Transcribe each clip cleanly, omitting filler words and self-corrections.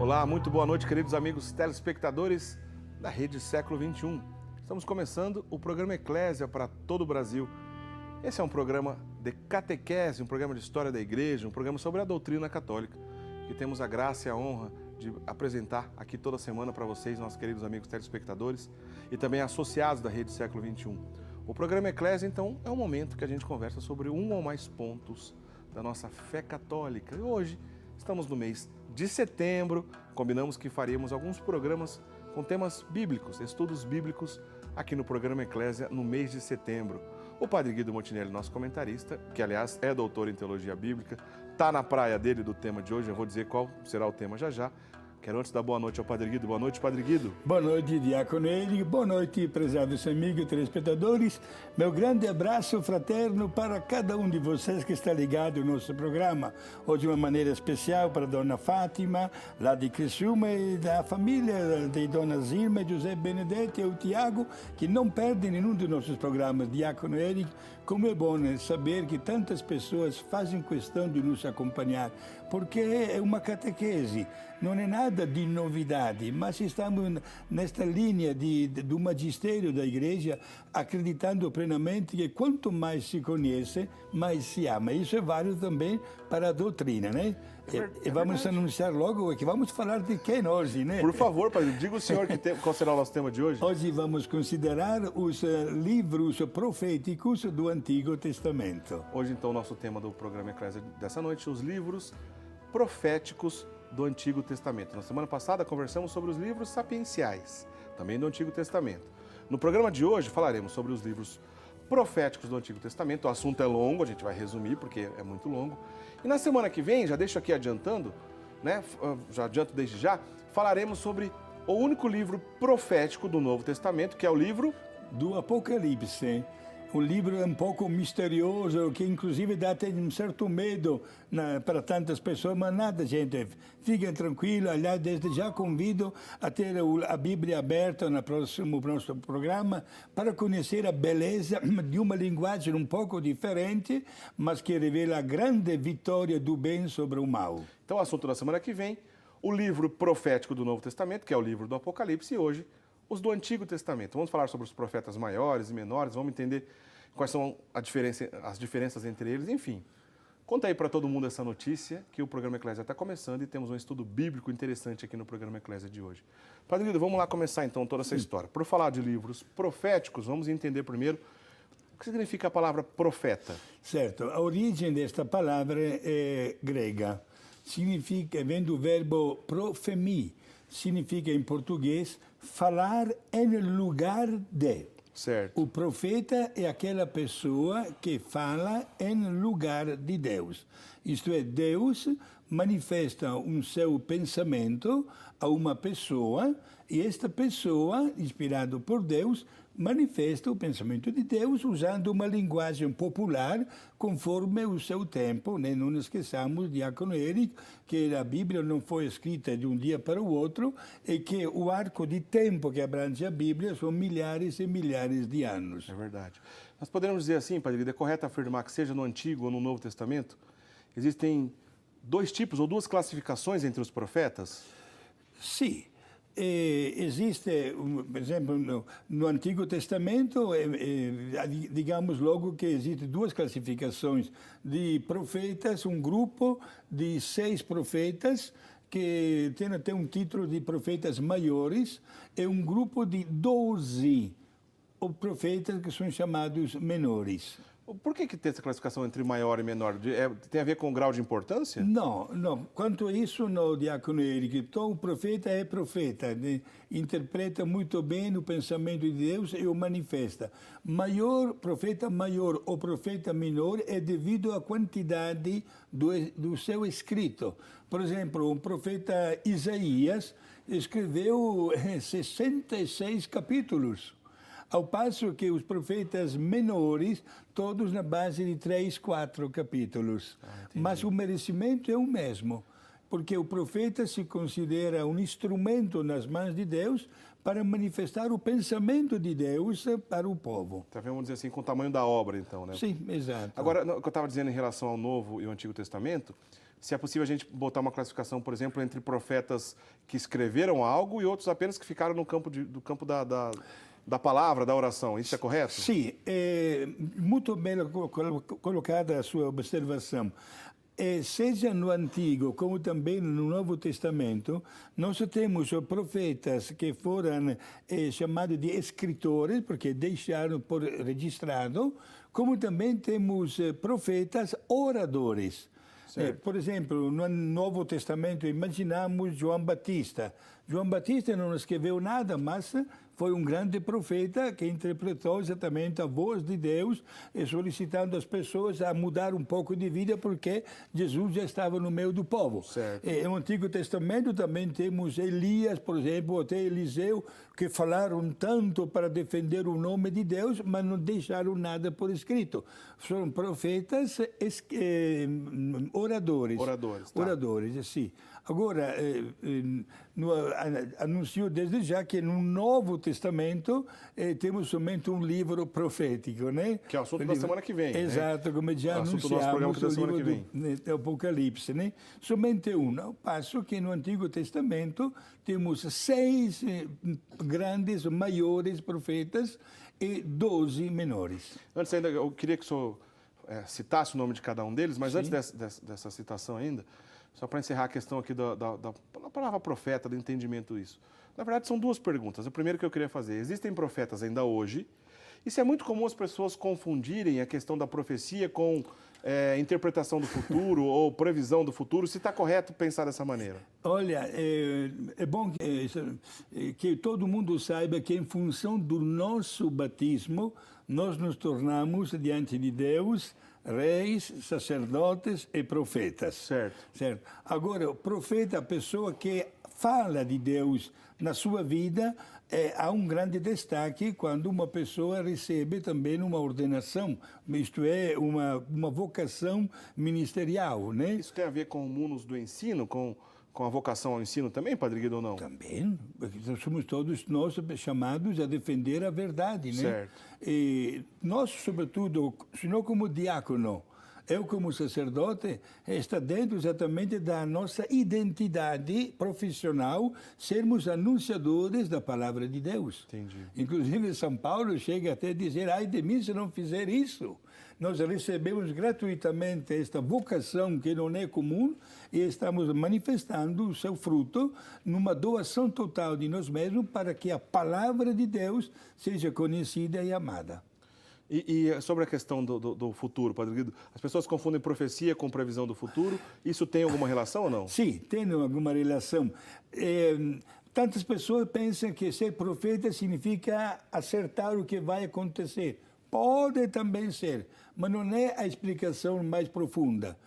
Olá, muito boa noite, queridos amigos telespectadores da Rede Século XXI. Estamos começando o programa Eclésia para todo o Brasil. Esse é um programa de catequese, um programa de história da igreja, um programa sobre a doutrina católica, que temos a graça e a honra de apresentar aqui toda semana para vocês, nossos queridos amigos telespectadores e também associados da Rede Século XXI. O programa Eclésia, então, é um momento que a gente conversa sobre um ou mais pontos da nossa fé católica. E hoje estamos no mês de setembro, combinamos que faríamos alguns programas com temas bíblicos, estudos bíblicos, aqui no programa Eclésia no mês de setembro. O Padre Guido Montinelli, nosso comentarista, que aliás é doutor em teologia bíblica, está na praia dele do tema de hoje, eu vou dizer qual será o tema já já. Quero antes dar boa noite ao Padre Guido. Boa noite, Padre Guido. Boa noite, Diácono Eric. Boa noite, prezados amigos telespectadores. Meu grande abraço fraterno para cada um de vocês que está ligado ao nosso programa. Hoje de uma maneira especial para a Dona Fátima, lá de Criciúma, e da família de Dona Zilma, José Benedetti e o Tiago, que não perdem nenhum dos nossos programas. Diácono Eric, como é bom saber que tantas pessoas fazem questão de nos acompanhar, porque é uma catequese. Não é nada de novidade, mas estamos nesta linha do magistério da Igreja, acreditando plenamente que quanto mais se conhece, mais se ama. Isso é válido também para a doutrina, né? E vamos anunciar logo que vamos falar de quem hoje, né? Por favor, Padre, diga o senhor qual será o nosso tema de hoje. Hoje vamos considerar os livros proféticos do Antigo Testamento. Hoje, então, o nosso tema do programa Eclésia dessa noite, os livros proféticos do Antigo Testamento. Na semana passada conversamos sobre os livros sapienciais, também do Antigo Testamento. No programa de hoje falaremos sobre os livros proféticos do Antigo Testamento. O assunto é longo, a gente vai resumir porque é muito longo. E na semana que vem, já deixo aqui adiantando, né? Já adianto desde já, falaremos sobre o único livro profético do Novo Testamento, que é o livro do Apocalipse. Um livro um pouco misterioso, que inclusive dá até um certo medo para tantas pessoas, mas nada, gente, fiquem tranquilos. Aliás, desde já convido a ter a Bíblia aberta no próximo programa para conhecer a beleza de uma linguagem um pouco diferente, mas que revela a grande vitória do bem sobre o mal. Então, o assunto da semana que vem, o livro profético do Novo Testamento, que é o livro do Apocalipse, e hoje os do Antigo Testamento. Vamos falar sobre os profetas maiores e menores, vamos entender quais são as diferenças entre eles, enfim. Conta aí para todo mundo essa notícia, que o programa Eclésia está começando e temos um estudo bíblico interessante aqui no programa Eclésia de hoje. Padre Guido, vamos lá começar então toda essa história. Por falar de livros proféticos, vamos entender primeiro o que significa a palavra profeta. Certo, a origem desta palavra é grega. Significa, vem do verbo profemi, significa em português falar em lugar de. Certo. O profeta é aquela pessoa que fala em lugar de Deus. Isto é, Deus manifesta um seu pensamento a uma pessoa e esta pessoa, inspirada por Deus, manifesta o pensamento de Deus usando uma linguagem popular conforme o seu tempo, né? Não esqueçamos, Diácono Eric, que a Bíblia não foi escrita de um dia para o outro e que o arco de tempo que abrange a Bíblia são milhares e milhares de anos. É verdade. Nós podemos dizer assim, Padre, é correto afirmar que seja no Antigo ou no Novo Testamento, existem dois tipos ou duas classificações entre os profetas? Sim. Existe, por exemplo, no Antigo Testamento, digamos logo que existem duas classificações de profetas, um grupo de 6 profetas, que tem até um título de profetas maiores, e um grupo de 12 profetas que são chamados menores. Por que tem essa classificação entre maior e menor? Tem a ver com o grau de importância? Não. Quanto a isso, no Diácono Eric, então, o profeta é profeta, né? Interpreta muito bem o pensamento de Deus e o manifesta. Profeta maior ou profeta menor é devido à quantidade do seu escrito. Por exemplo, o profeta Isaías escreveu 66 capítulos. Ao passo que os profetas menores, todos na base de 3, 4 capítulos. Mas o merecimento é o mesmo, porque o profeta se considera um instrumento nas mãos de Deus para manifestar o pensamento de Deus para o povo. Então, vamos dizer assim, com o tamanho da obra, então, né? Sim, exato. Agora, o que eu estava dizendo em relação ao Novo e ao Antigo Testamento, se é possível a gente botar uma classificação, por exemplo, entre profetas que escreveram algo e outros apenas que ficaram no campo da palavra, da oração. Isso é correto? Sim, é muito bem colocada a sua observação. Seja no Antigo como também no Novo Testamento, nós temos profetas que foram chamados de escritores, porque deixaram por registrado, como também temos profetas oradores. Por exemplo, no Novo Testamento imaginamos João Batista. João Batista não escreveu nada, mas foi um grande profeta que interpretou exatamente a voz de Deus, solicitando as pessoas a mudar um pouco de vida, porque Jesus já estava no meio do povo. No Antigo Testamento também temos Elias, por exemplo, até Eliseu, que falaram tanto para defender o nome de Deus, mas não deixaram nada por escrito. São profetas oradores. Oradores, sim. Agora, anuncio desde já que no Novo Testamento temos somente um livro profético, né? Que é o assunto da semana que vem. Exato, né? como já anunciamos, o livro do Apocalipse, né? Somente um. Ao passo que no Antigo Testamento temos 6 grandes, maiores profetas e 12 menores. Antes ainda, eu queria que o senhor citasse o nome de cada um deles, mas antes dessa citação ainda, só para encerrar a questão aqui da palavra profeta, do entendimento disso. Na verdade, são 2 perguntas. A primeira que eu queria fazer: existem profetas ainda hoje? E se é muito comum as pessoas confundirem a questão da profecia com interpretação do futuro ou previsão do futuro, se está correto pensar dessa maneira? Olha, é bom que todo mundo saiba que, em função do nosso batismo, nós nos tornamos, diante de Deus, reis, sacerdotes e profetas. Certo. Agora, o profeta, a pessoa que fala de Deus na sua vida, há um grande destaque quando uma pessoa recebe também uma ordenação, isto é, uma vocação ministerial, né? Isso tem a ver com o munus do ensino, com a vocação ao ensino também, Padre Guido, ou não? Também. Somos todos nós chamados a defender a verdade, né? Certo. E nós, sobretudo, se não como diácono, eu como sacerdote, está dentro exatamente da nossa identidade profissional, sermos anunciadores da palavra de Deus. Entendi. Inclusive, São Paulo chega até a dizer: ai de mim se não fizer isso. Nós recebemos gratuitamente esta vocação que não é comum e estamos manifestando o seu fruto numa doação total de nós mesmos para que a palavra de Deus seja conhecida e amada. E sobre a questão do futuro, Padre Guido, as pessoas confundem profecia com previsão do futuro. Isso tem alguma relação ou não? Sim, tem alguma relação. Tantas pessoas pensam que ser profeta significa acertar o que vai acontecer. Pode também ser, mas não é a explicação mais profunda.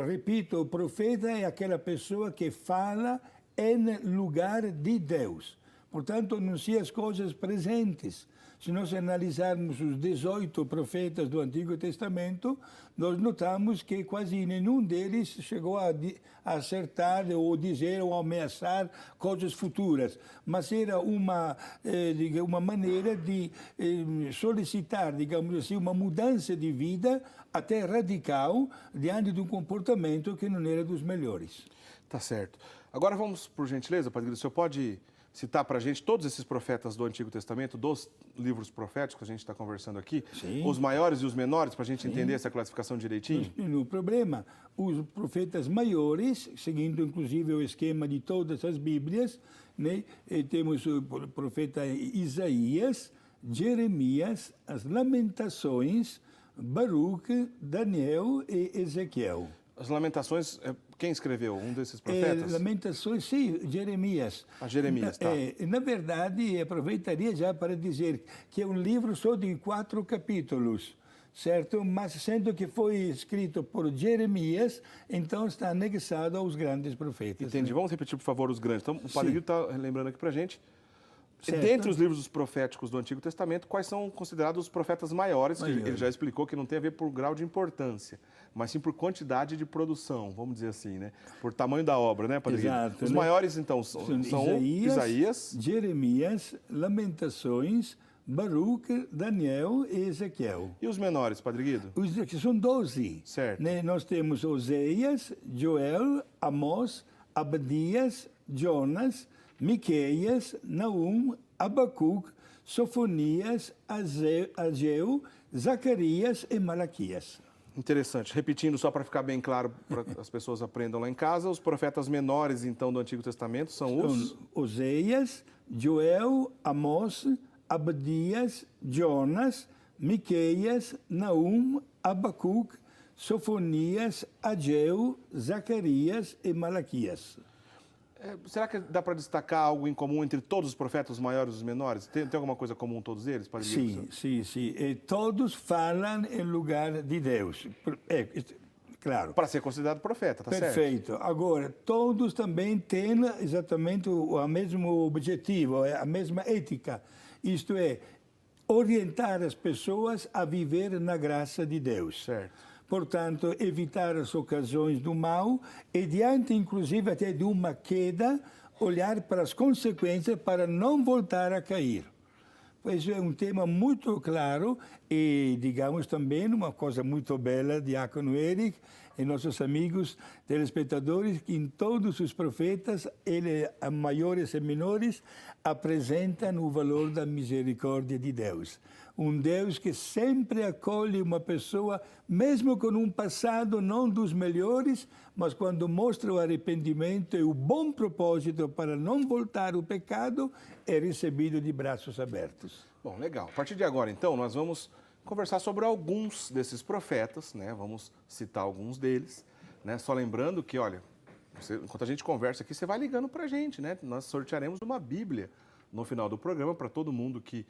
Repito, o profeta é aquela pessoa que fala em lugar de Deus. Portanto, anuncia as coisas presentes. Se nós analisarmos os 18 profetas do Antigo Testamento, nós notamos que quase nenhum deles chegou a acertar ou dizer ou ameaçar coisas futuras, mas era uma maneira de solicitar, digamos assim, uma mudança de vida até radical diante de um comportamento que não era dos melhores. Tá certo. Agora vamos, por gentileza, Padre Guido, o senhor pode citar para a gente todos esses profetas do Antigo Testamento, dos livros proféticos que a gente está conversando aqui, Sim. Os maiores e os menores, para a gente entender essa classificação direitinho? No problema, os profetas maiores, seguindo inclusive o esquema de todas as Bíblias, né? Temos o profeta Isaías, Jeremias, as Lamentações, Baruque, Daniel e Ezequiel. As Lamentações, quem escreveu? Um desses profetas? Lamentações, sim, Jeremias. Jeremias, tá. Na verdade, aproveitaria já para dizer que é um livro só de 4 capítulos, certo? Mas sendo que foi escrito por Jeremias, então está anexado aos grandes profetas. Entendi. Né? Vamos repetir, por favor, os grandes. Então, o Padre Guido está lembrando aqui para a gente. Certo. Dentre os livros proféticos do Antigo Testamento, quais são considerados os profetas maiores? Que ele já explicou que não tem a ver por grau de importância, mas sim por quantidade de produção, vamos dizer assim, né? Por tamanho da obra, né, Padre Guido? Exato. Os maiores, então, são Isaías, Isaías, Jeremias, Lamentações, Baruch, Daniel e Ezequiel. E os menores, Padre Guido? Que são 12. Certo. Né? Nós temos Oseias, Joel, Amós, Abdias, Jonas, Miqueias, Naum, Abacuc, Sofonias, Ageu, Zacarias e Malaquias. Interessante. Repetindo, só para ficar bem claro, para que as pessoas aprendam lá em casa, os profetas menores, então, do Antigo Testamento são os... Oseias, Joel, Amós, Abdias, Jonas, Miqueias, Naum, Abacuc, Sofonias, Ageu, Zacarias e Malaquias. Será que dá para destacar algo em comum entre todos os profetas, os maiores e os menores? Tem alguma coisa comum todos eles, Padre Guido? Sim. E todos falam em lugar de Deus. Claro. Para ser considerado profeta, tá certo? Perfeito. Agora, todos também têm exatamente o mesmo objetivo, a mesma ética. Isto é, orientar as pessoas a viver na graça de Deus. Certo. Portanto, evitar as ocasiões do mal e, diante, inclusive, até de uma queda, olhar para as consequências para não voltar a cair. Isso é um tema muito claro e, digamos, também uma coisa muito bela, Diácono Eric e nossos amigos telespectadores, que em todos os profetas, eles, maiores e menores, apresentam o valor da misericórdia de Deus. Um Deus que sempre acolhe uma pessoa, mesmo com um passado não dos melhores, mas quando mostra o arrependimento e o bom propósito para não voltar ao pecado, é recebido de braços abertos. Bom, legal. A partir de agora, então, nós vamos conversar sobre alguns desses profetas, né? Vamos citar alguns deles, né? Só lembrando que, olha, enquanto a gente conversa aqui, você vai ligando para a gente, né? Nós sortearemos uma Bíblia no final do programa para todo mundo que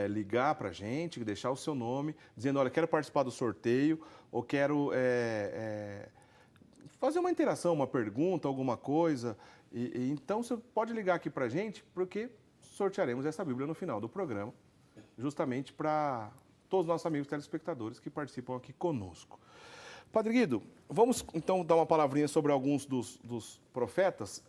ligar para a gente, deixar o seu nome, dizendo, olha, quero participar do sorteio ou quero fazer uma interação, uma pergunta, alguma coisa. Então, você pode ligar aqui para a gente, porque sortearemos essa Bíblia no final do programa, justamente para todos os nossos amigos telespectadores que participam aqui conosco. Padre Guido, vamos então dar uma palavrinha sobre alguns dos profetas.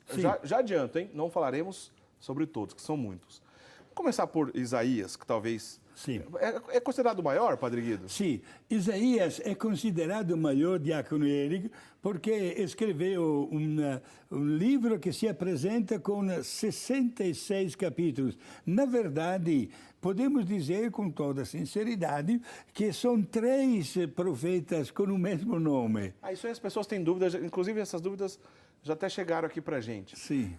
Já adianto, hein? Não falaremos sobre todos, que são muitos. Vamos começar por Isaías, que talvez... Sim. É considerado o maior, Padre Guido? Sim. Isaías é considerado o maior, Diácono Eric, porque escreveu um livro que se apresenta com 66 capítulos. Na verdade, podemos dizer com toda sinceridade que são 3 profetas com o mesmo nome. Isso aí as pessoas têm dúvidas, inclusive essas dúvidas já até chegaram aqui para a gente. Sim.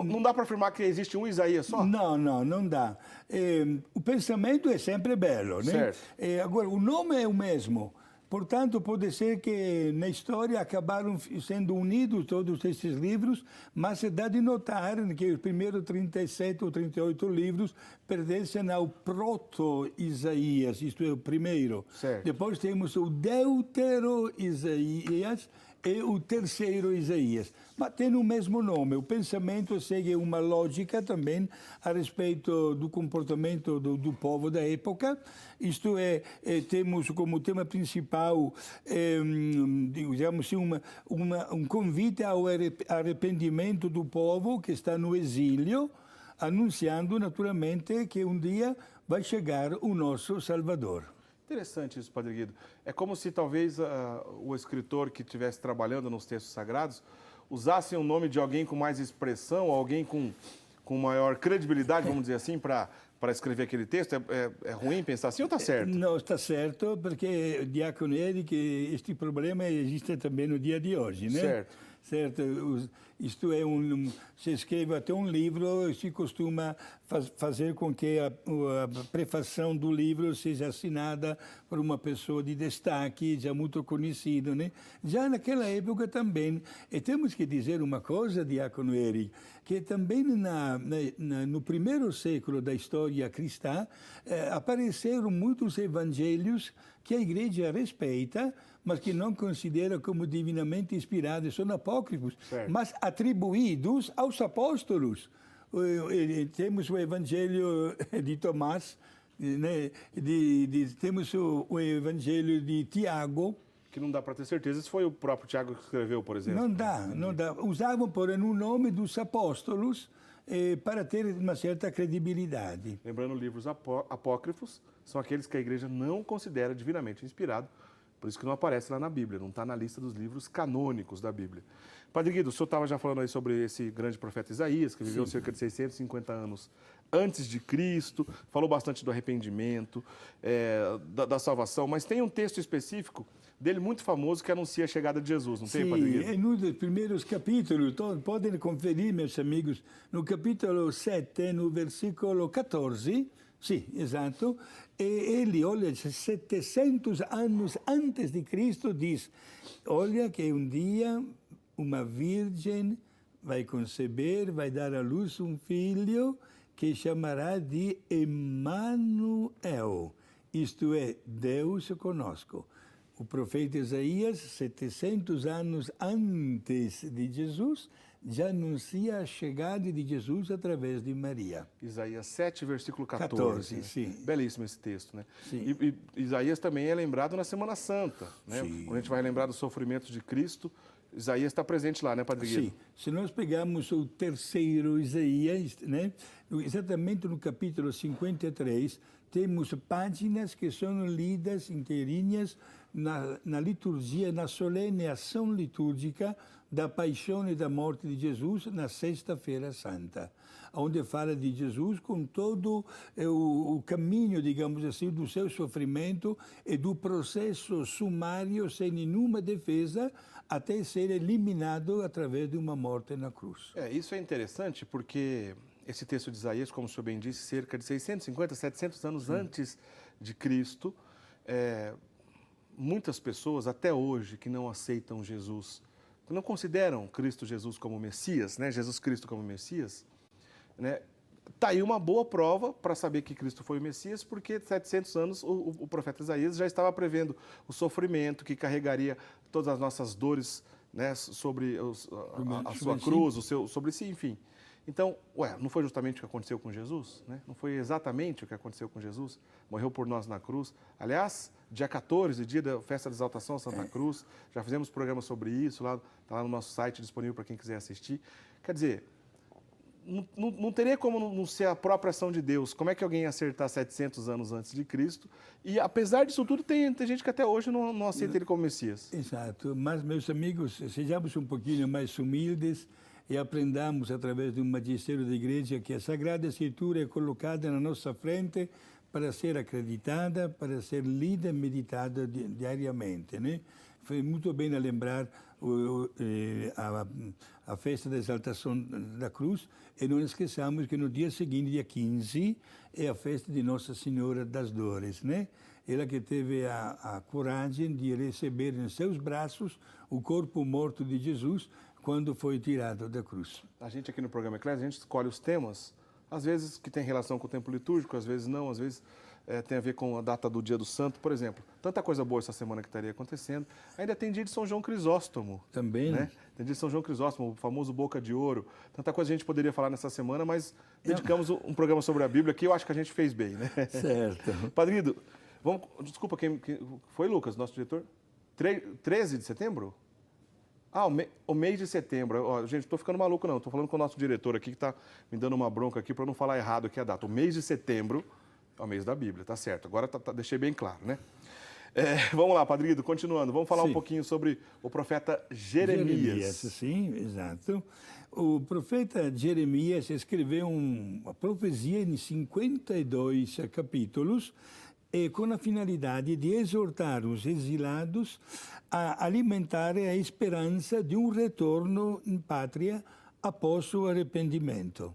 Não dá para afirmar que existe um Isaías só? Não dá. O pensamento é sempre belo, né? Certo. Agora, o nome é o mesmo. Portanto, pode ser que na história acabaram sendo unidos todos esses livros, mas dá de notar que os primeiros 37 ou 38 livros pertencem ao proto-Isaías, isto é, o primeiro. Certo. Depois temos o Deutero-Isaías e o terceiro Isaías. Mas tem o mesmo nome. O pensamento segue uma lógica também a respeito do comportamento do povo da época. Isto é, temos como tema principal, digamos assim, um convite ao arrependimento do povo que está no exílio, anunciando naturalmente que um dia vai chegar o nosso Salvador. Interessante isso, Padre Guido. É como se talvez o escritor que estivesse trabalhando nos textos sagrados usasse o nome de alguém com mais expressão, alguém com maior credibilidade, vamos dizer assim, para escrever aquele texto. É ruim pensar assim ou está certo? Não, está certo, porque, Diácono Eric, este problema existe também no dia de hoje, né? Certo. Isto é, se escreve até um livro, se costuma fazer com que a prefação do livro seja assinada por uma pessoa de destaque, já muito conhecido, né? Já naquela época também. E temos que dizer uma coisa, Diácono Eric, que também no primeiro século da história cristã apareceram muitos evangelhos que a igreja respeita, mas que não considera como divinamente inspirados, são apócrifos, mas atribuídos aos apóstolos. Temos o Evangelho de Tomás, né? Temos o Evangelho de Tiago. Que não dá para ter certeza se foi o próprio Tiago que escreveu, por exemplo. Não dá. Usavam, porém, o nome dos apóstolos, para ter uma certa credibilidade. Lembrando, livros apócrifos são aqueles que a igreja não considera divinamente inspirado, por isso que não aparece lá na Bíblia, não está na lista dos livros canônicos da Bíblia. Padre Guido, o senhor estava já falando aí sobre esse grande profeta Isaías, que viveu cerca de 650 anos antes de Cristo, falou bastante do arrependimento, da salvação, mas tem um texto específico dele muito famoso que anuncia a chegada de Jesus, não tem, Padre Guido? Sim, é um dos primeiros capítulos, podem conferir, meus amigos, no capítulo 7, no versículo 14, sim, exato, e ele, olha, 700 anos antes de Cristo, diz, olha que um dia uma virgem vai conceber, vai dar à luz um filho que chamará de Emmanuel, isto é, Deus conosco. O profeta Isaías, 700 anos antes de Jesus, já anuncia a chegada de Jesus através de Maria. Isaías 7, versículo 14. 14, né? sim. Belíssimo esse texto, né? Sim. E Isaías também é lembrado na Semana Santa, né? Sim. Quando a gente vai lembrar dos sofrimentos de Cristo, Isaías está presente lá, né, Padre Guido? Sim. Se nós pegarmos o terceiro Isaías, né, exatamente no capítulo 53, temos páginas que são lidas inteirinhas na liturgia, na solene ação litúrgica da paixão e da morte de Jesus na Sexta-feira Santa, onde fala de Jesus com todo o caminho, digamos assim, do seu sofrimento e do processo sumário, sem nenhuma defesa, até ser eliminado através de uma morte na cruz. Isso é interessante porque esse texto de Isaías, como o senhor bem disse, cerca de 650, 700 anos antes de Cristo, muitas pessoas até hoje que não aceitam Jesus, que não consideram Cristo Jesus como Messias, né, Jesus Cristo como Messias, né, tá aí uma boa prova para saber que Cristo foi o Messias, porque 700 anos o profeta Isaías já estava prevendo o sofrimento que carregaria todas as nossas dores, né, sobre a sua cruz, sobre si, enfim. Então, não foi justamente o que aconteceu com Jesus? Né? Não foi exatamente o que aconteceu com Jesus? Morreu por nós na cruz. Aliás, dia 14, dia da festa da exaltação à Santa Cruz, já fizemos programa sobre isso, está lá no nosso site, disponível para quem quiser assistir. Quer dizer, não teria como não ser a própria ação de Deus. Como é que alguém ia acertar 700 anos antes de Cristo? E, apesar disso tudo, tem gente que até hoje não aceita ele como Messias. Exato. Mas, meus amigos, sejamos um pouquinho mais humildes e aprendamos, através de um magistério da igreja, que a Sagrada Escritura é colocada na nossa frente para ser acreditada, para ser lida e meditada diariamente, né? Foi muito bem a lembrar a festa da exaltação da cruz, e não esqueçamos que no dia seguinte, dia 15, é a festa de Nossa Senhora das Dores, né? Ela que teve a coragem de receber em seus braços o corpo morto de Jesus quando foi tirado da cruz. A gente aqui no programa Eclésia, a gente escolhe os temas, às vezes que tem relação com o tempo litúrgico, às vezes não, às vezes tem a ver com a data do dia do santo, por exemplo. Tanta coisa boa essa semana que estaria acontecendo. Ainda tem dia de São João Crisóstomo. Também. Né? Tem dia de São João Crisóstomo, o famoso Boca de Ouro. Tanta coisa a gente poderia falar nessa semana, mas dedicamos um programa sobre a Bíblia que eu acho que a gente fez bem, né? Certo. Padre Guido, desculpa, quem foi Lucas, nosso diretor? 13 de setembro? O mês de setembro. Gente, estou ficando maluco não, estou falando com o nosso diretor aqui que está me dando uma bronca aqui para não falar errado aqui a data. O mês de setembro é o mês da Bíblia, tá certo. Agora deixei bem claro, né? Vamos lá, Padre Guido, continuando. Vamos falar um pouquinho sobre o profeta Jeremias. Sim, exato. O profeta Jeremias escreveu uma profecia em 52 capítulos, com a finalidade de exortar os exilados a alimentarem a esperança de um retorno em pátria após o arrependimento.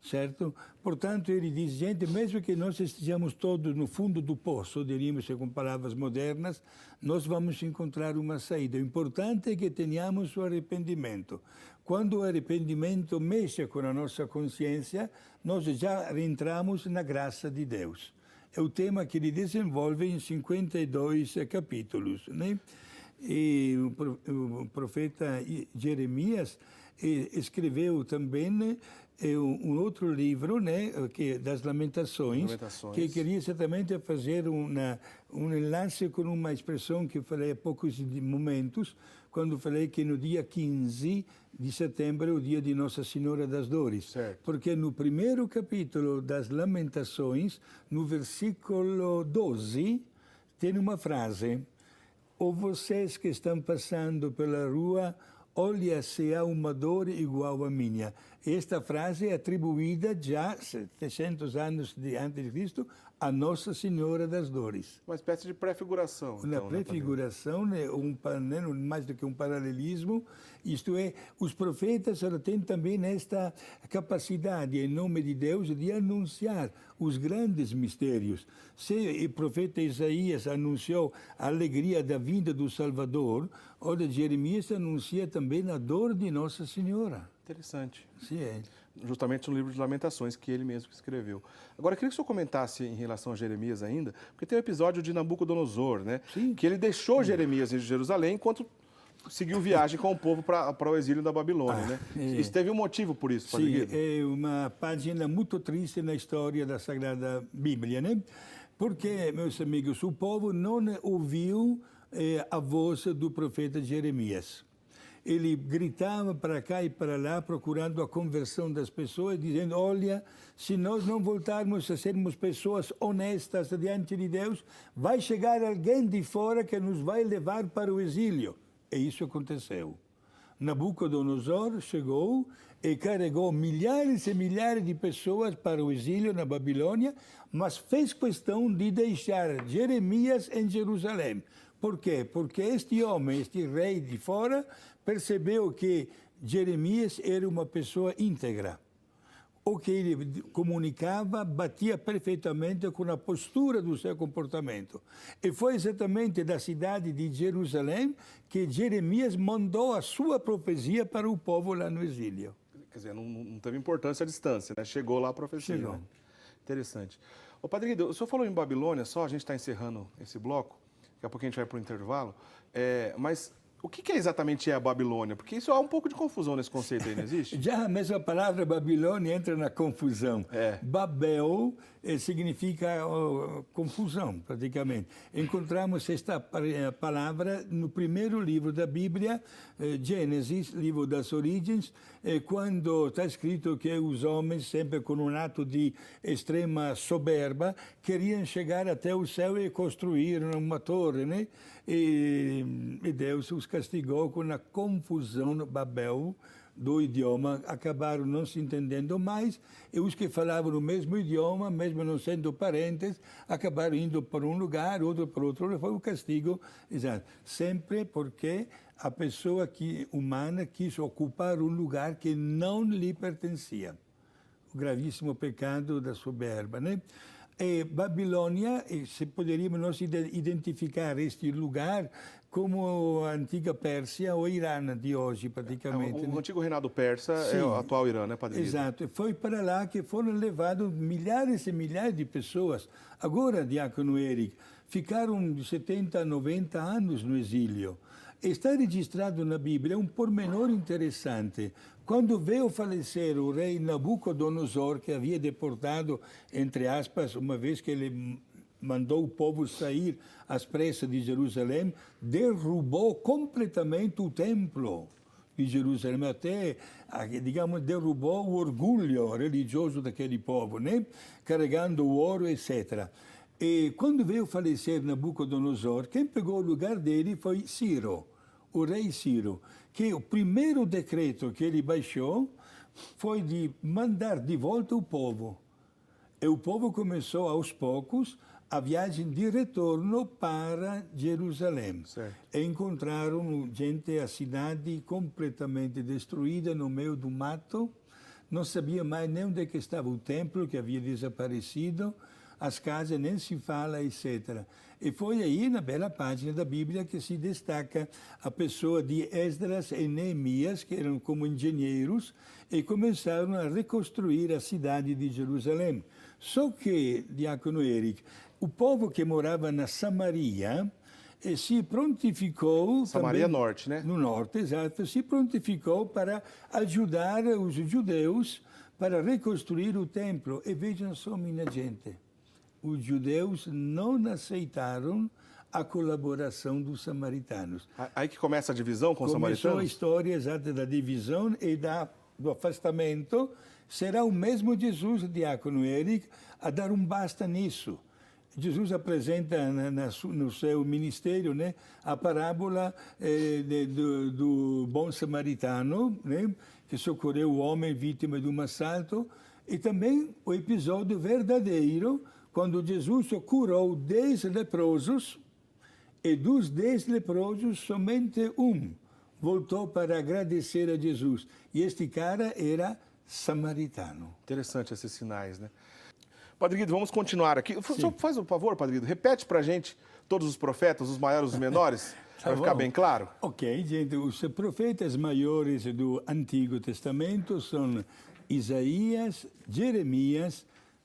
Certo? Portanto, ele diz, gente, mesmo que nós estejamos todos no fundo do poço, diríamos com palavras modernas, nós vamos encontrar uma saída. O importante é que tenhamos o arrependimento. Quando o arrependimento mexe com a nossa consciência, nós já entramos na graça de Deus. É o tema que ele desenvolve em 52 capítulos, né? E o profeta Jeremias escreveu também um outro livro, né, que das Lamentações, que queria exatamente fazer um enlace com uma expressão que falei há poucos momentos, quando falei que no dia 15 de setembro é o dia de Nossa Senhora das Dores. Certo. Porque no primeiro capítulo das Lamentações, no versículo 12, tem uma frase: ou vocês que estão passando pela rua, olha se há uma dor igual à minha. Esta frase é atribuída já 700 anos antes de Cristo a Nossa Senhora das Dores. Uma espécie de prefiguração. Uma prefiguração, mais do que um paralelismo, isto é, os profetas têm também esta capacidade, em nome de Deus, de anunciar os grandes mistérios. Se o profeta Isaías anunciou a alegria da vinda do Salvador, olha, Jeremias anuncia também a dor de Nossa Senhora. Interessante. Sim, é. Justamente no livro de Lamentações, que ele mesmo escreveu. Agora, eu queria que o senhor comentasse em relação a Jeremias ainda, porque tem o episódio de Nabucodonosor, né? Sim. Que ele deixou Jeremias em Jerusalém enquanto seguiu viagem com o povo para o exílio da Babilônia, né? Isso teve um motivo por isso, Padre Guido? Sim, é uma página muito triste na história da Sagrada Bíblia, né? Porque, meus amigos, o povo não ouviu a voz do profeta Jeremias. Ele gritava para cá e para lá, procurando a conversão das pessoas, dizendo: olha, se nós não voltarmos a sermos pessoas honestas diante de Deus, vai chegar alguém de fora que nos vai levar para o exílio. E isso aconteceu. Nabucodonosor chegou e carregou milhares e milhares de pessoas para o exílio na Babilônia, mas fez questão de deixar Jeremias em Jerusalém. Por quê? Porque este homem, este rei de fora, percebeu que Jeremias era uma pessoa íntegra. O que ele comunicava batia perfeitamente com a postura do seu comportamento. E foi exatamente da cidade de Jerusalém que Jeremias mandou a sua profecia para o povo lá no exílio. Quer dizer, não teve importância a distância, né? Chegou lá a profecia. Chegou. Né? Interessante. Ô, Padre Guido, o senhor falou em Babilônia, só a gente está encerrando esse bloco, daqui a pouco a gente vai para o intervalo, mas o que exatamente é a Babilônia? Porque isso há um pouco de confusão nesse conceito aí, não existe? Já a mesma palavra Babilônia entra na confusão. Babel significa confusão, praticamente. Encontramos esta palavra no primeiro livro da Bíblia, Gênesis, livro das origens, quando está escrito que os homens, sempre com um ato de extrema soberba, queriam chegar até o céu e construir uma torre, né? E Deus os castigou com a confusão no Babel do idioma, acabaram não se entendendo mais, e os que falavam o mesmo idioma, mesmo não sendo parentes, acabaram indo para um lugar, outro para outro, foi um castigo, exato. Sempre porque a pessoa humana quis ocupar um lugar que não lhe pertencia. O gravíssimo pecado da soberba, né? E Babilônia, se poderíamos nós identificar este lugar como a antiga Pérsia ou Irã de hoje, praticamente. O antigo reinado persa é o atual Irã, né, Padre Guido? Exato. Foi para lá que foram levados milhares e milhares de pessoas. Agora, Diácono Eric, ficaram de 70 a 90 anos no exílio. Está registrado na Bíblia um pormenor interessante. Quando veio falecer o rei Nabucodonosor, que havia deportado, entre aspas, uma vez que ele mandou o povo sair às pressas de Jerusalém, derrubou completamente o templo de Jerusalém, até, digamos, derrubou o orgulho religioso daquele povo, né? Carregando o ouro, etc. E quando veio falecer Nabucodonosor, quem pegou o lugar dele foi Ciro, o rei Ciro, que o primeiro decreto que ele baixou foi de mandar de volta o povo. E o povo começou, aos poucos, a viagem de retorno para Jerusalém. Certo. E encontraram a cidade completamente destruída no meio do mato. Não sabia mais nem onde que estava o templo, que havia desaparecido. As casas nem se fala, etc. E foi aí, na bela página da Bíblia, que se destaca a pessoa de Esdras e Neemias, que eram como engenheiros, e começaram a reconstruir a cidade de Jerusalém. Só que, Diácono Eric, o povo que morava na Samaria se prontificou... Samaria também, Norte, né? No norte, exato. Se prontificou para ajudar os judeus para reconstruir o templo. E vejam só, minha gente, os judeus não aceitaram a colaboração dos samaritanos. Aí que começa a divisão com os samaritanos? Começou a história exata da divisão e do afastamento. Será o mesmo Jesus, diácono Eric, a dar um basta nisso. Jesus apresenta no seu ministério, né, a parábola do bom samaritano, né, que socorreu o homem vítima de um assalto, e também o episódio verdadeiro, quando Jesus curou 10 leprosos, e dos 10 leprosos, somente um voltou para agradecer a Jesus. E este cara era samaritano. Interessante esses sinais, né? Padre Guido, vamos continuar aqui. Só faz um favor, Padre Guido, repete para a gente todos os profetas, os maiores e os menores, para ficar bem claro. Ok, gente, os profetas maiores do Antigo Testamento são Isaías, Jeremias,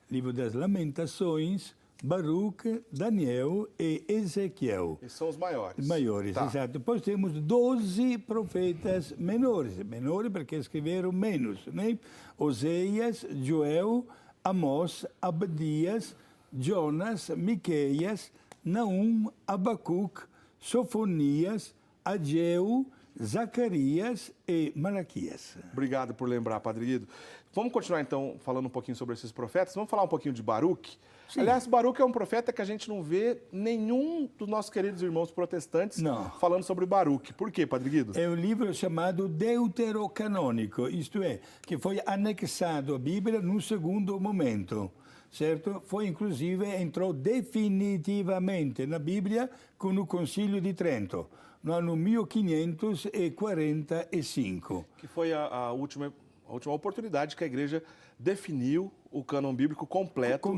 livro das Lamentações, Baruch, Daniel e Ezequiel. Esses são os maiores. Maiores, tá. Exato. Depois temos 12 profetas menores. Menores porque escreveram menos, né? Oseias, Joel, Amós, Abdias, Jonas, Miqueias, Naum, Abacuc, Sofonias, Ageu, Zacarias e Malaquias. Obrigado por lembrar, Padre Guido. Vamos continuar, então, falando um pouquinho sobre esses profetas. Vamos falar um pouquinho de Baruch. Sim. Aliás, Baruch é um profeta que a gente não vê nenhum dos nossos queridos irmãos protestantes falando sobre Baruch. Por quê, Padre Guido? É um livro chamado deuterocanônico, isto é, que foi anexado à Bíblia num segundo momento, certo? Foi, inclusive, entrou definitivamente na Bíblia com o Concílio de Trento, no ano 1545. Que foi a última oportunidade que a Igreja definiu o cânon bíblico completo.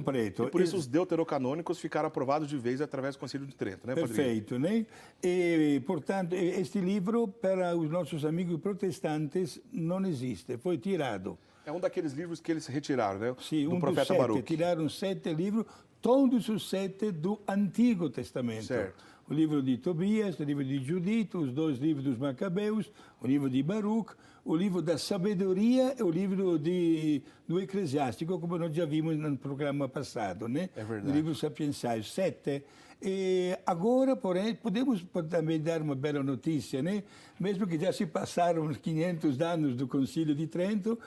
E por isso os deuterocanônicos ficaram aprovados de vez através do Concílio de Trento, né, Padre? Perfeito, né? E, portanto, este livro, para os nossos amigos protestantes, não existe, foi tirado. É um daqueles livros que eles retiraram, né? Sim, do profeta Baruch. Tiraram 7 livros, todos os 7 do Antigo Testamento. Certo. O livro de Tobias, o livro de Judite, os 2 livros dos Macabeus, o livro de Baruch, o livro da sabedoria e o livro do Eclesiástico, como nós já vimos no programa passado, né? É verdade. O livro sapiensais, 7. E agora, porém, podemos também dar uma bela notícia, né? Mesmo que já se passaram uns 500 anos do Concílio de Trento,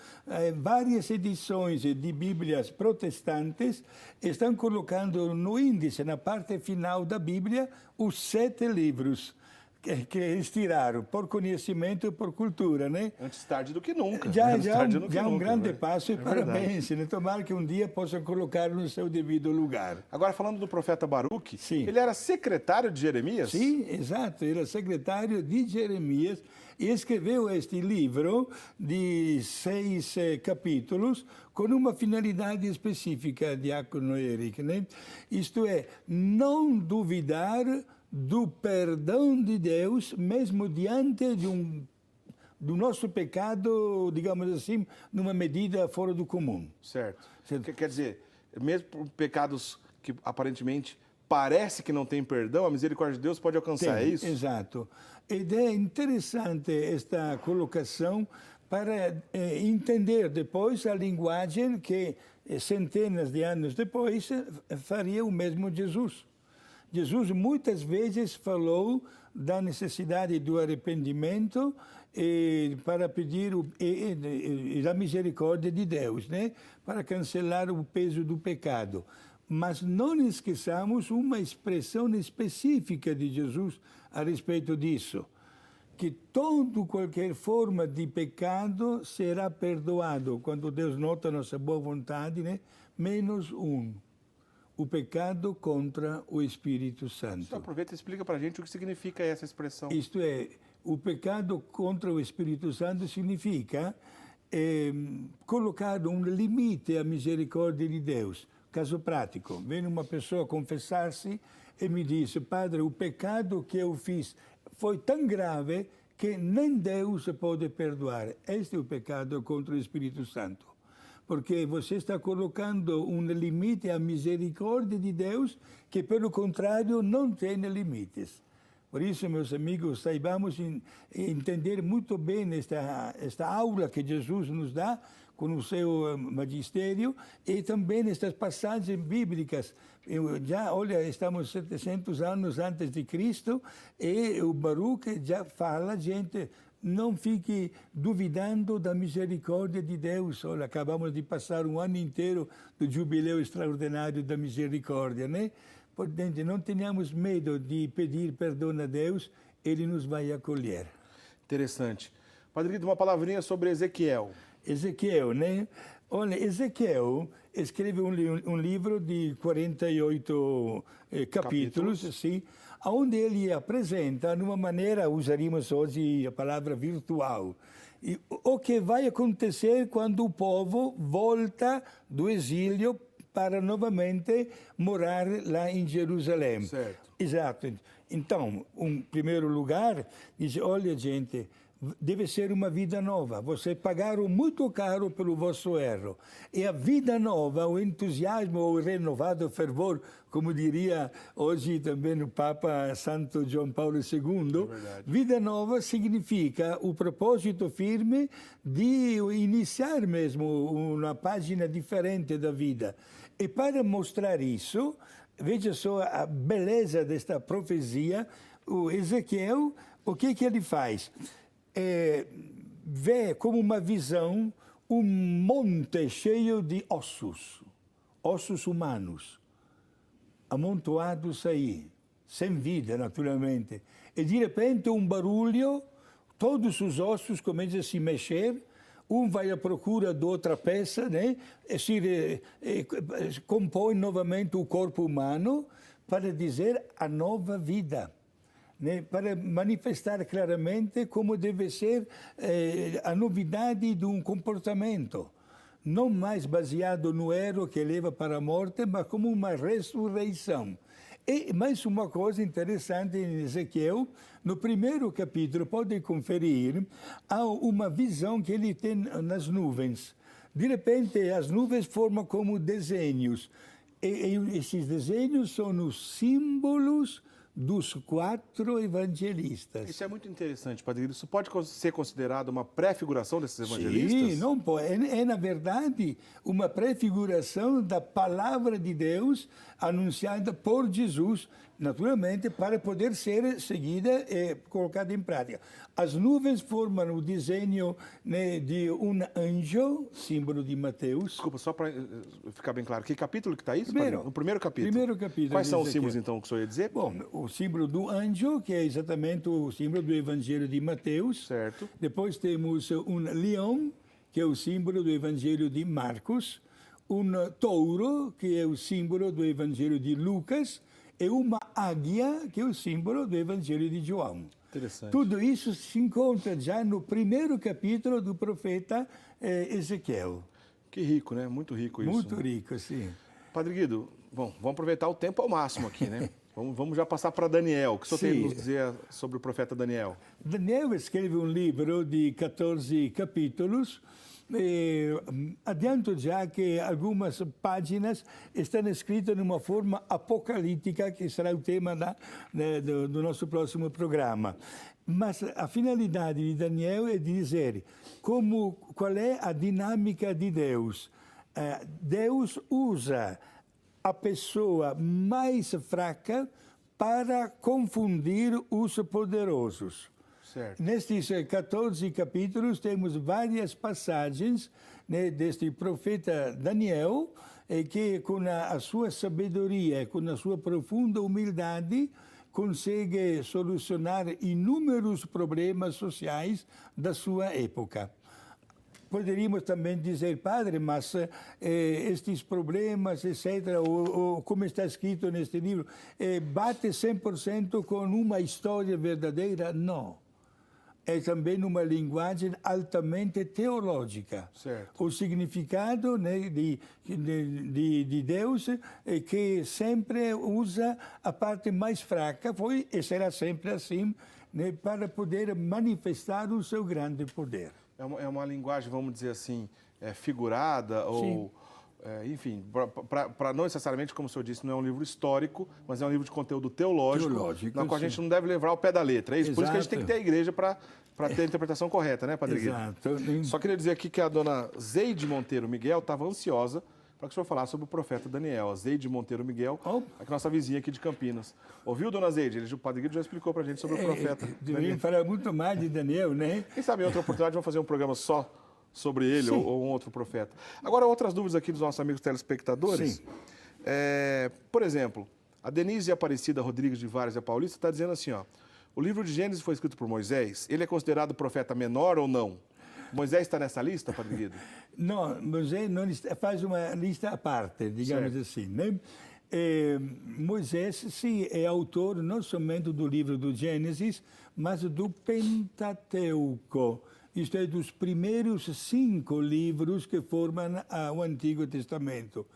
várias edições de Bíblias protestantes estão colocando no índice, na parte final da Bíblia, os 7 livros que eles tiraram, por conhecimento e por cultura, né? Antes tarde do que nunca. Já um grande passo e parabéns, né? Tomara que um dia possam colocar no seu devido lugar. Agora, falando do profeta Baruch, ele era secretário de Jeremias? Sim, exato, ele era secretário de Jeremias e escreveu este livro de 6 capítulos com uma finalidade específica, diácono Eric, né? Isto é, não duvidar do perdão de Deus, mesmo diante do nosso pecado, digamos assim, numa medida fora do comum. Certo. Quer dizer, mesmo por pecados que aparentemente parece que não tem perdão, a misericórdia de Deus pode alcançar, é isso? Exato. E é interessante esta colocação para entender depois a linguagem que centenas de anos depois faria o mesmo Jesus. Jesus muitas vezes falou da necessidade do arrependimento para pedir a misericórdia de Deus, né? Para cancelar o peso do pecado. Mas não esqueçamos uma expressão específica de Jesus a respeito disso, que qualquer forma de pecado será perdoado quando Deus nota nossa boa vontade, né? Menos um. O pecado contra o Espírito Santo. Só aproveita e explica para a gente o que significa essa expressão. Isto é, o pecado contra o Espírito Santo significa colocar um limite à misericórdia de Deus. Caso prático, vem uma pessoa confessar-se e me diz: Padre, o pecado que eu fiz foi tão grave que nem Deus pode perdoar. Este é o pecado contra o Espírito Santo. Porque você está colocando um limite à misericórdia de Deus que, pelo contrário, não tem limites. Por isso, meus amigos, saibamos entender muito bem esta aula que Jesus nos dá com o seu magistério e também estas passagens bíblicas. Olha, estamos 700 anos antes de Cristo e o Baruch já fala, gente, não fique duvidando da misericórdia de Deus. Olha, acabamos de passar um ano inteiro do jubileu extraordinário da misericórdia, né? Portanto, não tenhamos medo de pedir perdão a Deus, Ele nos vai acolher. Interessante. Padre Guido, uma palavrinha sobre Ezequiel. Ezequiel, né? Olha, Ezequiel escreve um livro de 48 capítulos, sim, onde ele apresenta, de uma maneira, usaríamos hoje a palavra virtual, o que vai acontecer quando o povo volta do exílio para novamente morar lá em Jerusalém. Certo. Exato. Então, em primeiro lugar, diz, olha, gente, deve ser uma vida nova. Vocês pagaram muito caro pelo vosso erro. E a vida nova, o entusiasmo, o renovado fervor, como diria hoje também o Papa Santo João Paulo II, vida nova significa o propósito firme de iniciar mesmo uma página diferente da vida. E para mostrar isso, veja só a beleza desta profecia, o Ezequiel, o que ele faz? Vê como uma visão um monte cheio de ossos humanos, amontoados aí, sem vida, naturalmente. E de repente um barulho, todos os ossos começam a se mexer, um vai à procura de outra peça, né? E compõe novamente o corpo humano para dizer a nova vida. Né, para manifestar claramente como deve ser a novidade de um comportamento, não mais baseado no erro que leva para a morte, mas como uma ressurreição. E mais uma coisa interessante em Ezequiel, no primeiro capítulo, pode conferir, há uma visão que ele tem nas nuvens. De repente, as nuvens formam como desenhos, e esses desenhos são os símbolos dos 4 evangelistas. Isso é muito interessante, Padre Guido. Isso pode ser considerado uma pré-figuração desses evangelistas? Sim, não pode. Na verdade, uma pré-figuração da palavra de Deus anunciada por Jesus, naturalmente, para poder ser seguida e colocada em prática. As nuvens formam o desenho, né, de um anjo, símbolo de Mateus. Desculpa, só para ficar bem claro, que capítulo que está isso? Primeiro, no primeiro capítulo. Primeiro capítulo. Quais são os símbolos, então, que o senhor ia dizer? Bom, o símbolo do anjo, que é exatamente o símbolo do Evangelho de Mateus. Certo. Depois temos um leão, que é o símbolo do Evangelho de Marcos. Um touro, que é o símbolo do Evangelho de Lucas. E uma águia, que é o símbolo do Evangelho de João. Interessante. Tudo isso se encontra já no primeiro capítulo do profeta Ezequiel. Que rico, né? Muito rico isso. Muito rico, sim. Padre Guido, bom, vamos aproveitar o tempo ao máximo aqui, né? Vamos já passar para Daniel. O que o senhor tem a nos dizer sobre o profeta Daniel? Daniel escreve um livro de 14 capítulos. Adianto já que algumas páginas estão escritas de uma forma apocalíptica, que será o tema do nosso próximo programa. Mas a finalidade de Daniel é dizer qual é a dinâmica de Deus. Deus usa a pessoa mais fraca para confundir os poderosos. Certo. Nestes 14 capítulos temos várias passagens, né, deste profeta Daniel, que com a sua sabedoria, com a sua profunda humildade, consegue solucionar inúmeros problemas sociais da sua época. Poderíamos também dizer, padre, mas estes problemas, etc., ou como está escrito neste livro, bate 100% com uma história verdadeira? Não. É também uma linguagem altamente teológica. Certo. O significado, né, de Deus é que sempre usa a parte mais fraca, foi e será sempre assim, né, para poder manifestar o seu grande poder. É uma linguagem, vamos dizer assim, figurada ou enfim, para não necessariamente, como o senhor disse, não é um livro histórico, mas é um livro de conteúdo teológico, na qual a gente não deve levar ao pé da letra. É isso? Por isso que a gente tem que ter a igreja para ter a interpretação correta, né, Padre Guido? Exato. Só queria dizer aqui que a dona Zeide Monteiro Miguel estava ansiosa para que o senhor falasse sobre o profeta Daniel. A Zeide Monteiro Miguel, a nossa vizinha aqui de Campinas. Ouviu, dona Zeide? O Padre Guido já explicou para a gente sobre o profeta. Deveríamos falar muito mais de Daniel, né? Quem sabe em outra oportunidade vamos fazer um programa só sobre ele ou um outro profeta. Agora, outras dúvidas aqui dos nossos amigos telespectadores. Sim. Por exemplo, a Denise Aparecida Rodrigues de Várzea Paulista está dizendo assim, ó, o livro de Gênesis foi escrito por Moisés, ele é considerado profeta menor ou não? Moisés está nessa lista, Padre Guido? Não, Moisés não faz uma lista à parte, digamos assim, né? Moisés, sim, é autor não somente do livro do Gênesis, mas do Pentateuco. Isto é, dos primeiros 5 livros que formam o Antigo Testamento.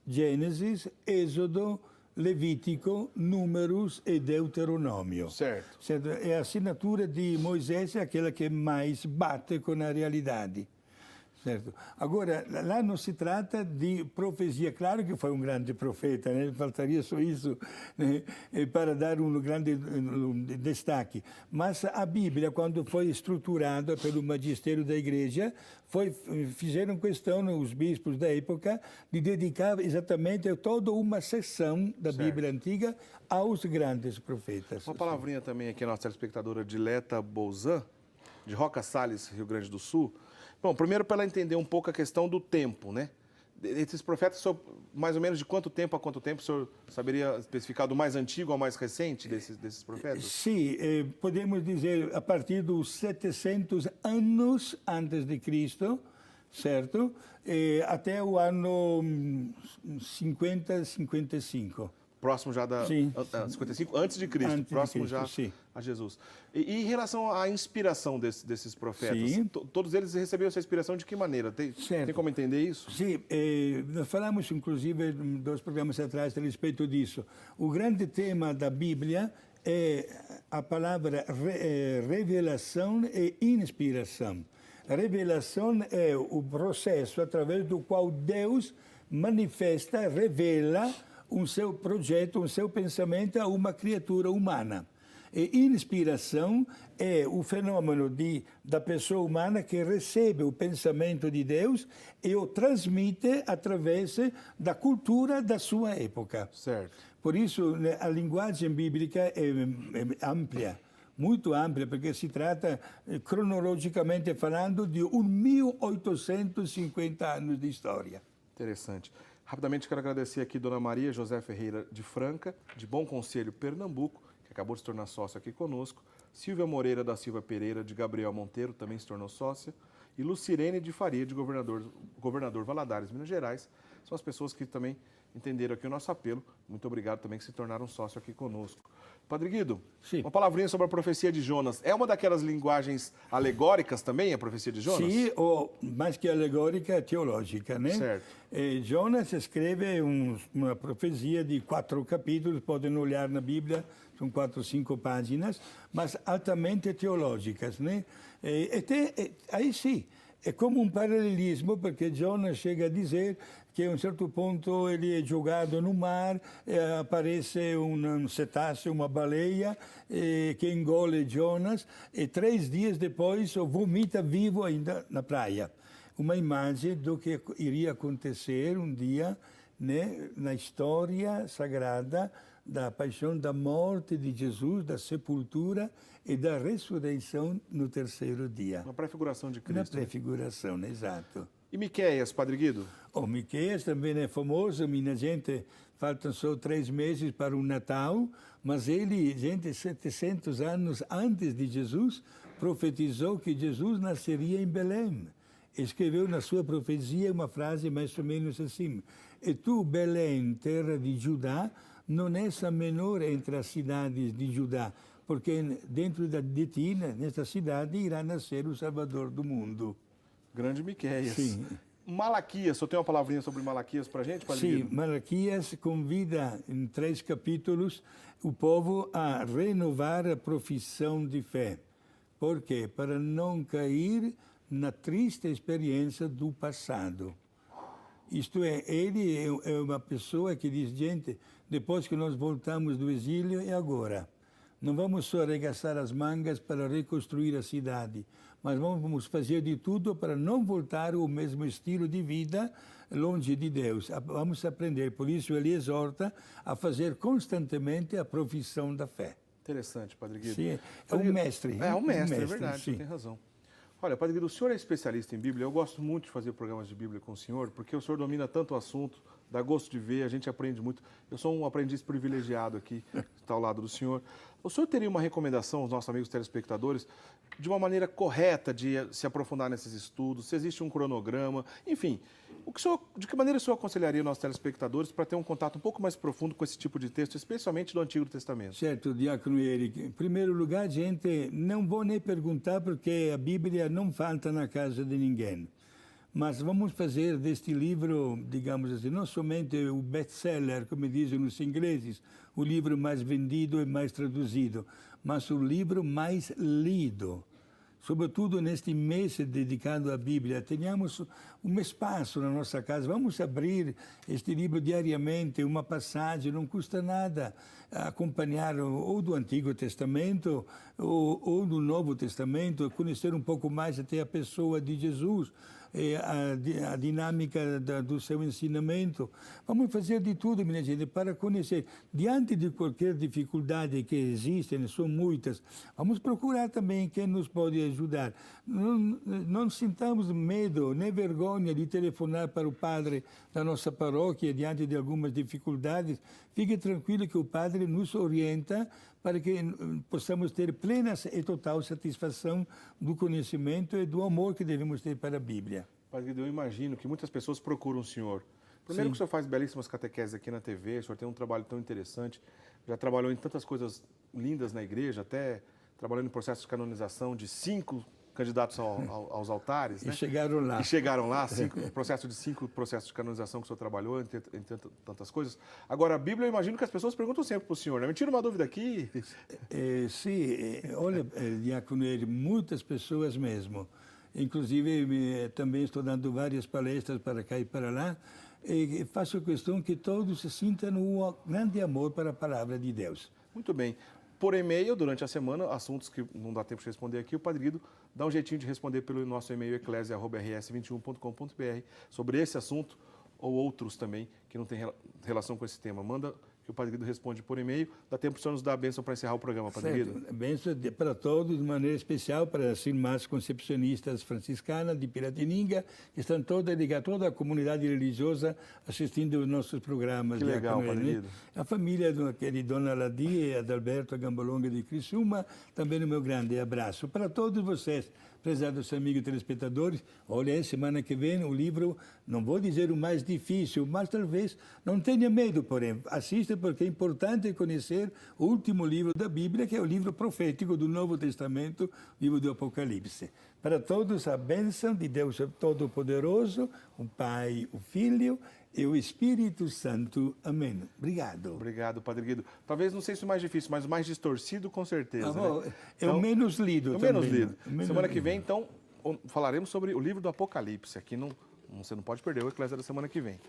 Gênesis, Êxodo, Levítico, Números e Deuteronômio. Certo. É a assinatura de Moisés é aquela que mais bate com a realidade. Certo. Agora, lá não se trata de profecia. Claro que foi um grande profeta, né? Faltaria só isso, né? Para dar um grande destaque. Mas a Bíblia, quando foi estruturada pelo magistério da Igreja, fizeram questão, os bispos da época, de dedicar exatamente toda uma seção da Bíblia Antiga aos grandes profetas. Uma palavrinha também aqui, a nossa telespectadora Dileta Bolzan, de Roca Salles, Rio Grande do Sul. Bom, primeiro para ela entender um pouco a questão do tempo, né? Esses profetas, mais ou menos de quanto tempo a quanto tempo o senhor saberia especificar do mais antigo ao mais recente desses profetas? Sim, podemos dizer a partir dos 700 anos antes de Cristo, certo? Até o ano 50, 55. Próximo já da 55 antes de Cristo, próximo já a Jesus. E em relação à inspiração desses profetas, todos eles receberam essa inspiração de que maneira? Tem como entender isso? Sim, nós falamos inclusive 2 programas atrás a respeito disso. O grande tema da Bíblia é a palavra revelação e inspiração. A revelação é o processo através do qual Deus manifesta, revela um seu projeto, um seu pensamento a uma criatura humana. E inspiração é o fenômeno da pessoa humana que recebe o pensamento de Deus e o transmite através da cultura da sua época. Certo. Por isso, a linguagem bíblica é ampla, muito ampla, porque se trata, cronologicamente falando, de 1850 anos de história. Interessante. Rapidamente quero agradecer aqui Dona Maria José Ferreira de Franca, de Bom Conselho, Pernambuco, que acabou de se tornar sócia aqui conosco. Silvia Moreira da Silva Pereira, de Gabriel Monteiro, também se tornou sócia. E Lucirene de Faria, de Governador Valadares, Minas Gerais. São as pessoas que também entenderam aqui o nosso apelo. Muito obrigado também que se tornaram sócio aqui conosco. Padre Guido, uma palavrinha sobre a profecia de Jonas. É uma daquelas linguagens alegóricas também, a profecia de Jonas? Sim, ou mais que alegórica, teológica, né? Certo. Jonas escreve uma profecia de 4 capítulos, podem olhar na Bíblia, são 4 ou 5 páginas, mas altamente teológicas, né? Aí sim, é como um paralelismo, porque Jonas chega a dizer que a um certo ponto ele é jogado no mar, aparece um cetáceo, uma baleia, que engole Jonas, e 3 dias depois o vomita vivo ainda na praia. Uma imagem do que iria acontecer um dia, né, na história sagrada da paixão, da morte de Jesus, da sepultura e da ressurreição no 3º dia. Uma prefiguração de Cristo. Uma prefiguração, exato. E Miqueias, Padre Guido? O Miqueias também é famoso, minha gente, faltam só 3 meses para o Natal, mas ele, 700 anos antes de Jesus, profetizou que Jesus nasceria em Belém. Escreveu na sua profecia uma frase mais ou menos assim: "E tu, Belém, terra de Judá, não és a menor entre as cidades de Judá, porque dentro de ti, nesta cidade, irá nascer o Salvador do mundo." Grande Miqueias. Sim. Malaquias, só tem uma palavrinha sobre Malaquias para a gente, Padre Guido? Sim, Malaquias convida em 3 capítulos o povo a renovar a profissão de fé. Por quê? Para não cair na triste experiência do passado. Isto é, ele é uma pessoa que diz, gente, depois que nós voltamos do exílio, é agora. Não vamos só arregaçar as mangas para reconstruir a cidade, mas vamos fazer de tudo para não voltar ao mesmo estilo de vida longe de Deus. Vamos aprender. Por isso ele exorta a fazer constantemente a profissão da fé. Interessante, Padre Guido. Sim, Padre um mestre. É um mestre, é verdade, sim. tem razão. Olha, Padre Guido, o senhor é especialista em Bíblia. Eu gosto muito de fazer programas de Bíblia com o senhor, porque o senhor domina tanto o assunto, dá gosto de ver, a gente aprende muito. Eu sou um aprendiz privilegiado aqui, que está ao lado do senhor. O senhor teria uma recomendação aos nossos amigos telespectadores de uma maneira correta de se aprofundar nesses estudos? Se existe um cronograma, enfim, de que maneira o senhor aconselharia nossos telespectadores para ter um contato um pouco mais profundo com esse tipo de texto, especialmente do Antigo Testamento? Certo, Diácono Eric. Em primeiro lugar, gente, não vou nem perguntar porque a Bíblia não falta na casa de ninguém. Mas vamos fazer deste livro, digamos assim, não somente o best-seller, como dizem os ingleses, o livro mais vendido e mais traduzido, mas o livro mais lido. Sobretudo neste mês dedicado à Bíblia, tenhamos um espaço na nossa casa. Vamos abrir este livro diariamente, uma passagem, não custa nada acompanhar ou do Antigo Testamento ou do Novo Testamento, conhecer um pouco mais até a pessoa de Jesus, a dinâmica do seu ensinamento. Vamos fazer de tudo, minha gente, para conhecer. Diante de qualquer dificuldade que existe, são muitas, vamos procurar também quem nos pode ajudar. Não sintamos medo nem vergonha de telefonar para o padre da nossa paróquia diante de algumas dificuldades. Fique tranquilo que o padre nos orienta para que possamos ter plena e total satisfação do conhecimento e do amor que devemos ter para a Bíblia. Padre Guido, eu imagino que muitas pessoas procuram o senhor. Primeiro, que o senhor faz belíssimas catequeses aqui na TV, o senhor tem um trabalho tão interessante, já trabalhou em tantas coisas lindas na igreja, até trabalhando em processo de canonização de 5 candidatos aos altares. E chegaram lá. E chegaram lá, 5 processos de canonização que o senhor trabalhou, entre tantas coisas. Agora, a Bíblia, eu imagino que as pessoas perguntam sempre para o senhor, né? Me tira uma dúvida aqui. Sim, olha, Diácono, muitas pessoas mesmo. Inclusive, também estou dando várias palestras para cá e para lá, e faço questão que todos se sintam um grande amor para a palavra de Deus. Muito bem. Por e-mail, durante a semana, assuntos que não dá tempo de responder aqui, o Padre Guido dá um jeitinho de responder pelo nosso e-mail eclesia@rs21.com.br sobre esse assunto ou outros também que não tem relação com esse tema. Manda que o Padre Guido responde por e-mail. Dá tempo para o senhor nos dar a bênção para encerrar o programa, Padre Guido? Bênção para todos, de maneira especial para as irmãs concepcionistas franciscanas de Piratininga, que estão todas ligadas, toda a comunidade religiosa assistindo os nossos programas. Que legal, Padre Guido. A família de Dona Ladia e Adalberto Gambolonga de Criciúma, também o meu grande abraço. Para todos vocês, prezados amigos telespectadores, olha, semana que vem o livro, não vou dizer o mais difícil, mas talvez não tenha medo, porém, assista porque é importante conhecer o último livro da Bíblia, que é o livro profético do Novo Testamento, o livro do Apocalipse. Para todos, a bênção de Deus Todo-Poderoso, o Pai, o Filho e o Espírito Santo. Amém. Obrigado. Obrigado, Padre Guido. Talvez, não sei se o mais difícil, mas o mais distorcido, com certeza. Né? É o menos lido também. Menos lido. Semana que vem, então, falaremos sobre o livro do Apocalipse. Aqui você não pode perder o Eclésia da semana que vem.